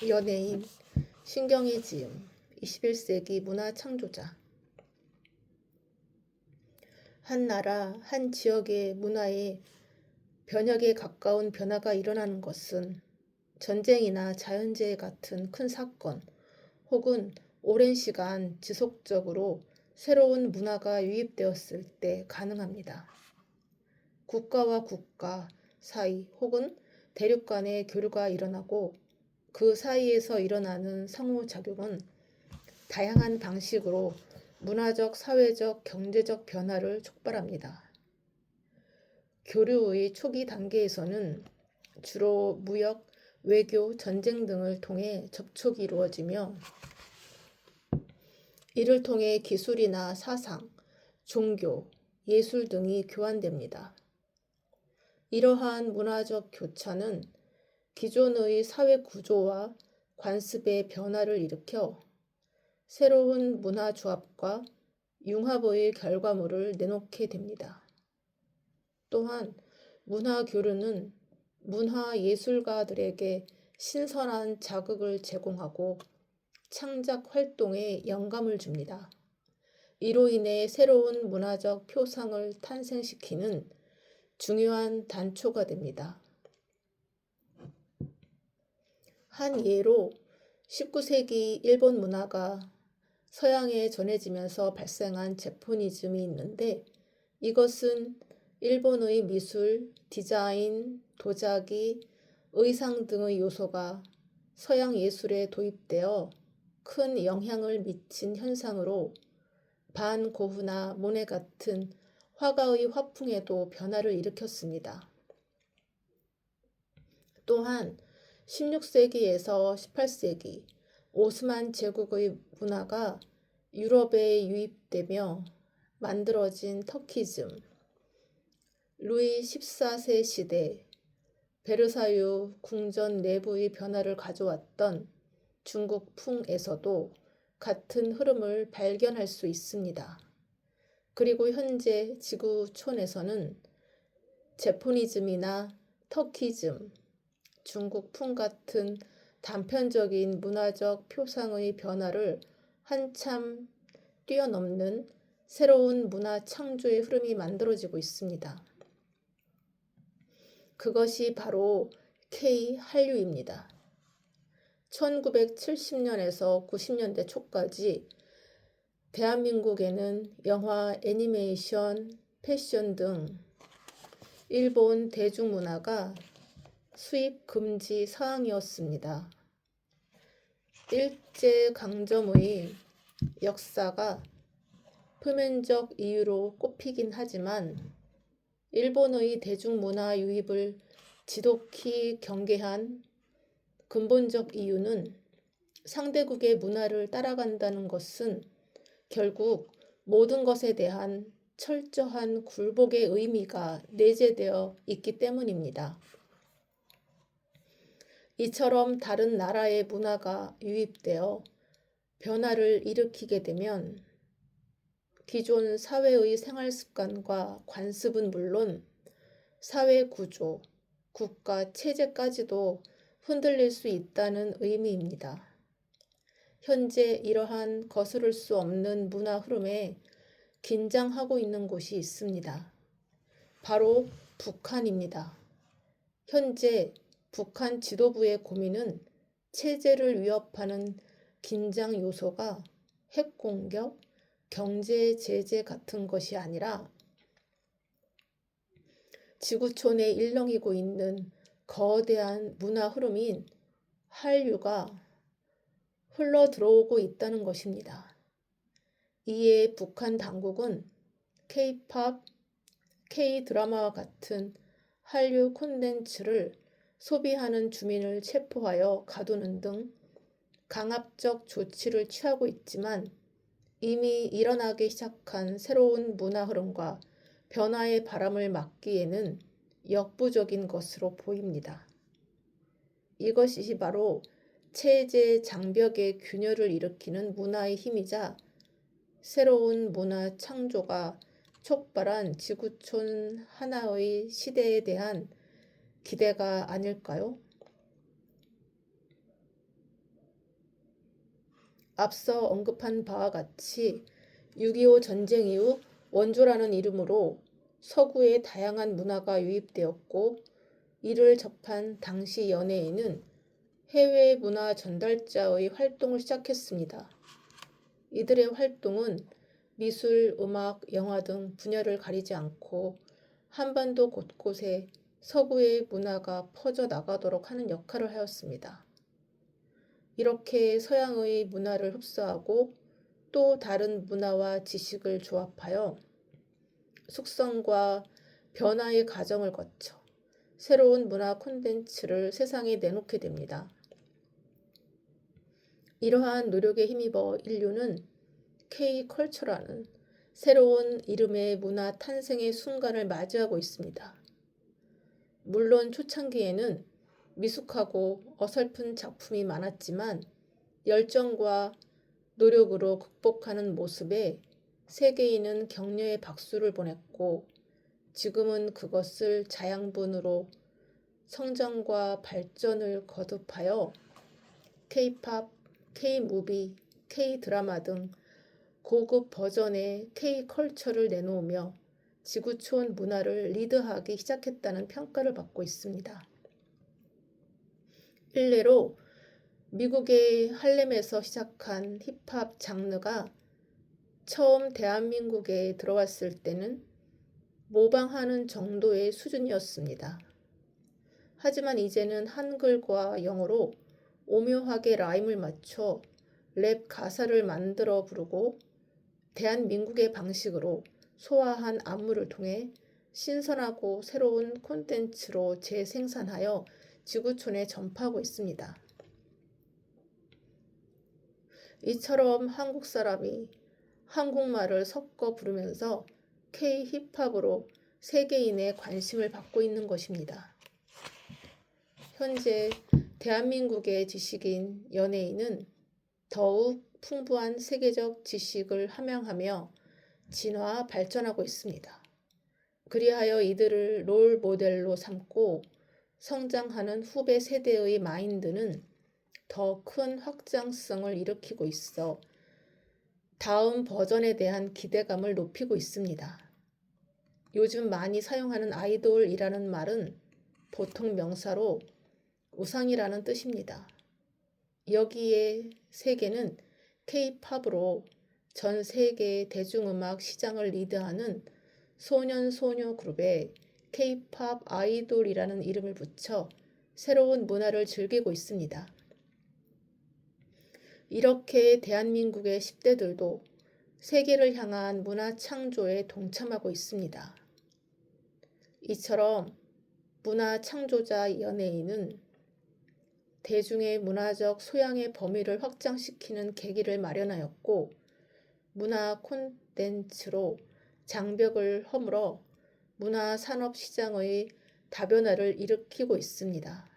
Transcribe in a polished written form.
연예인, 신경의 지음, 21세기 문화 창조자. 한 나라, 한 지역의 문화에 변혁에 가까운 변화가 일어나는 것은 전쟁이나 자연재해 같은 큰 사건 혹은 오랜 시간 지속적으로 새로운 문화가 유입되었을 때 가능합니다. 국가와 국가 사이 혹은 대륙 간의 교류가 일어나고 그 사이에서 일어나는 상호작용은 다양한 방식으로 문화적, 사회적, 경제적 변화를 촉발합니다. 교류의 초기 단계에서는 주로 무역, 외교, 전쟁 등을 통해 접촉이 이루어지며 이를 통해 기술이나 사상, 종교, 예술 등이 교환됩니다. 이러한 문화적 교차는 기존의 사회 구조와 관습의 변화를 일으켜 새로운 문화 조합과 융합의 결과물을 내놓게 됩니다. 또한 문화 교류는 문화 예술가들에게 신선한 자극을 제공하고 창작 활동에 영감을 줍니다. 이로 인해 새로운 문화적 표상을 탄생시키는 중요한 단초가 됩니다. 한 예로 19세기 일본 문화가 서양에 전해지면서 발생한 재포니즘이 있는데 이것은 일본의 미술, 디자인, 도자기, 의상 등의 요소가 서양 예술에 도입되어 큰 영향을 미친 현상으로 반 고흐나 모네 같은 화가의 화풍에도 변화를 일으켰습니다. 또한 16세기에서 18세기 오스만 제국의 문화가 유럽에 유입되며 만들어진 터키즘, 루이 14세 시대 베르사유 궁전 내부의 변화를 가져왔던 중국풍에서도 같은 흐름을 발견할 수 있습니다. 그리고 현재 지구촌에서는 제포니즘이나 터키즘, 중국풍 같은 단편적인 문화적 표상의 변화를 한참 뛰어넘는 새로운 문화 창조의 흐름이 만들어지고 있습니다. 그것이 바로 K-한류입니다. 1970년에서 90년대 초까지 대한민국에는 영화, 애니메이션, 패션 등 일본 대중문화가 수입 금지 사항이었습니다. 일제강점의 역사가 표면적 이유로 꼽히긴 하지만 일본의 대중문화 유입을 지독히 경계한 근본적 이유는 상대국의 문화를 따라간다는 것은 결국 모든 것에 대한 철저한 굴복의 의미가 내재되어 있기 때문입니다. 이처럼 다른 나라의 문화가 유입되어 변화를 일으키게 되면 기존 사회의 생활 습관과 관습은 물론 사회 구조, 국가 체제까지도 흔들릴 수 있다는 의미입니다. 현재 이러한 거스를 수 없는 문화 흐름에 긴장하고 있는 곳이 있습니다. 바로 북한입니다. 현재 북한 지도부의 고민은 체제를 위협하는 긴장 요소가 핵 공격, 경제 제재 같은 것이 아니라 지구촌에 일렁이고 있는 거대한 문화 흐름인 한류가 흘러 들어오고 있다는 것입니다. 이에 북한 당국은 K-팝, K-드라마와 같은 한류 콘텐츠를 소비하는 주민을 체포하여 가두는 등 강압적 조치를 취하고 있지만 이미 일어나기 시작한 새로운 문화 흐름과 변화의 바람을 막기에는 역부족인 것으로 보입니다. 이것이 바로 체제 장벽의 균열을 일으키는 문화의 힘이자 새로운 문화 창조가 촉발한 지구촌 하나의 시대에 대한 기대가 아닐까요? 앞서 언급한 바와 같이 6.25 전쟁 이후 원조라는 이름으로 서구의 다양한 문화가 유입되었고, 이를 접한 당시 연예인은 해외 문화 전달자의 활동을 시작했습니다. 이들의 활동은 미술, 음악, 영화 등 분야를 가리지 않고 한반도 곳곳에 서구의 문화가 퍼져 나가도록 하는 역할을 하였습니다. 이렇게 서양의 문화를 흡수하고 또 다른 문화와 지식을 조합하여 숙성과 변화의 과정을 거쳐 새로운 문화 콘텐츠를 세상에 내놓게 됩니다. 이러한 노력에 힘입어 인류는 K컬처라는 새로운 이름의 문화 탄생의 순간을 맞이하고 있습니다. 물론 초창기에는 미숙하고 어설픈 작품이 많았지만 열정과 노력으로 극복하는 모습에 세계인은 격려의 박수를 보냈고, 지금은 그것을 자양분으로 성장과 발전을 거듭하여 K-팝, K-무비, K-드라마 등 고급 버전의 K-컬처를 내놓으며 지구촌 문화를 리드하기 시작했다는 평가를 받고 있습니다. 일례로 미국의 할렘에서 시작한 힙합 장르가 처음 대한민국에 들어왔을 때는 모방하는 정도의 수준이었습니다. 하지만 이제는 한글과 영어로 오묘하게 라임을 맞춰 랩 가사를 만들어 부르고 대한민국의 방식으로 소화한 안무를 통해 신선하고 새로운 콘텐츠로 재생산하여 지구촌에 전파하고 있습니다. 이처럼 한국 사람이 한국말을 섞어 부르면서 K-힙합으로 세계인의 관심을 받고 있는 것입니다. 현재 대한민국의 지식인, 연예인은 더욱 풍부한 세계적 지식을 함양하며 진화, 발전하고 있습니다. 그리하여 이들을 롤 모델로 삼고 성장하는 후배 세대의 마인드는 더 큰 확장성을 일으키고 있어 다음 버전에 대한 기대감을 높이고 있습니다. 요즘 많이 사용하는 아이돌이라는 말은 보통 명사로 우상이라는 뜻입니다. 여기에 세계는 K-팝으로 전 세계 대중음악 시장을 리드하는 소년소녀 그룹에 K-팝 아이돌이라는 이름을 붙여 새로운 문화를 즐기고 있습니다. 이렇게 대한민국의 10대들도 세계를 향한 문화 창조에 동참하고 있습니다. 이처럼 문화 창조자 연예인은 대중의 문화적 소양의 범위를 확장시키는 계기를 마련하였고, 문화 콘텐츠로 장벽을 허물어 문화 산업 시장의 다변화를 일으키고 있습니다.